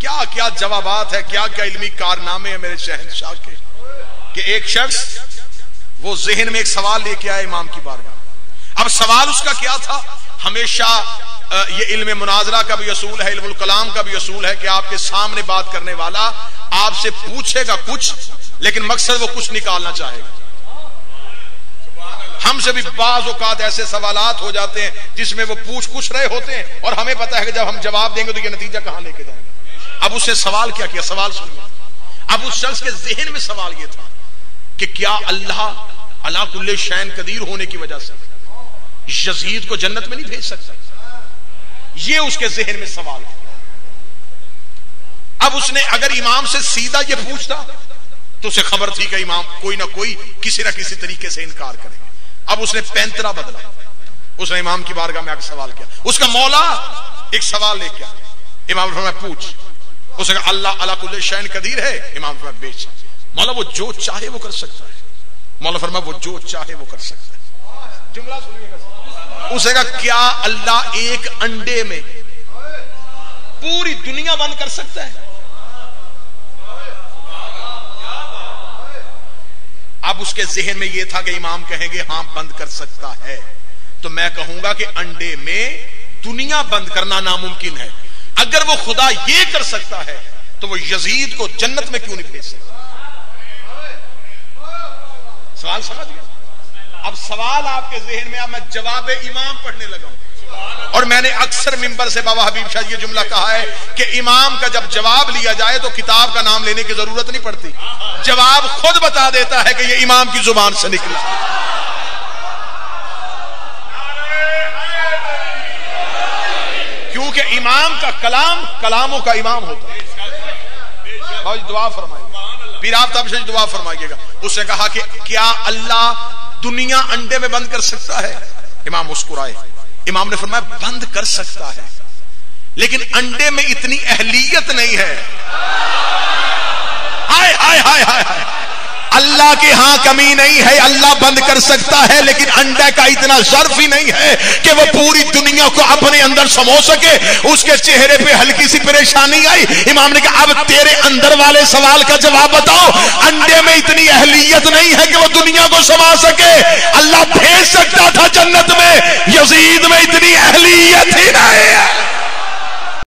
کیا کیا جوابات ہے، کیا کیا علمی کارنامے ہیں میرے شہنشاہ کے، کہ ایک شخص وہ ذہن میں ایک سوال لے کے آئے امام کی بارگاہ. اب سوال اس کا کیا تھا؟ ہمیشہ یہ علم مناظرہ کا بھی اصول ہے، علم الکلام کا بھی اصول ہے کہ آپ کے سامنے بات کرنے والا آپ سے پوچھے گا کچھ، لیکن مقصد وہ کچھ نکالنا چاہے گا. ہم سے بھی بعض اوقات ایسے سوالات ہو جاتے ہیں جس میں وہ پوچھ کچھ رہے ہوتے ہیں اور ہمیں پتہ ہے کہ جب ہم جواب دیں گے تو یہ نتیجہ کہاں لے کے جائیں گے. اب اس سے سوال کیا کیا؟ سوال سنیے. اب اس شخص کے ذہن میں سوال یہ تھا کہ کیا اللہ علی کل شیء قدیر ہونے کی وجہ سے یزید کو جنت میں نہیں بھیج سکتا؟ یہ اس کے ذہن میں سوال تھا. اب اس نے اگر امام سے سیدھا یہ پوچھتا تو اسے خبر تھی کہ امام کوئی نہ کوئی کسی نہ کسی طریقے سے انکار کریں گے. اب اس نے پینترا بدلا، اس نے امام کی بارگاہ میں آ کے سوال کیا. اس کا مولا ایک سوال لے کے آیا. امام نے فرمایا پوچھ. اس نے کہا اللہ علی کل شیء قدیر ہے. امام نے فرمایا بیچ. مولا وہ جو چاہے وہ کر سکتا ہے. مولا فرمایا وہ جو چاہے وہ کر سکتا ہے. جملہ سنیے گا. اس نے کہا کیا اللہ ایک انڈے میں پوری دنیا بند کر سکتا ہے؟ اب اس کے ذہن میں یہ تھا کہ امام کہیں گے ہاں بند کر سکتا ہے، تو میں کہوں گا کہ انڈے میں دنیا بند کرنا ناممکن ہے. اگر وہ خدا یہ کر سکتا ہے تو وہ یزید کو جنت میں کیوں نہیں بھیج سکتا؟ سوال سمجھ گئے؟ اب سوال آپ کے ذہن میں، اب میں جواب امام پڑھنے لگا ہوں. اور میں نے اکثر منبر سے بابا حبیب شاہ یہ جملہ کہا ہے کہ امام کا جب جواب لیا جائے تو کتاب کا نام لینے کی ضرورت نہیں پڑتی، جواب خود بتا دیتا ہے کہ یہ امام کی زبان سے نکلا. کیونکہ امام کا کلام کلاموں کا امام ہوتا ہے. دعا فرمائیے، پیر آفتاب شاہ دعا فرمائیے گا. اس نے کہا کہ کیا اللہ دنیا انڈے میں بند کر سکتا ہے؟ امام مسکرائے. امام نے فرمایا بند کر سکتا ہے، لیکن انڈے میں اتنی اہلیت نہیں ہے. ہائے ہائے ہائے ہائے ہائے، اللہ کے ہاں کمی نہیں ہے. اللہ بند کر سکتا ہے لیکن انڈے کا اتنا ظرف ہی نہیں ہے کہ وہ پوری دنیا کو اپنے اندر سمو سکے. اس کے چہرے پہ ہلکی سی پریشانی آئی. امام نے کہا اب تیرے اندر والے سوال کا جواب بتاؤ. انڈے میں اتنی اہلیت نہیں ہے کہ وہ دنیا کو سما سکے. اللہ بھیج سکتا تھا جنت میں، یزید میں اتنی اہلیت ہی نہیں ہے.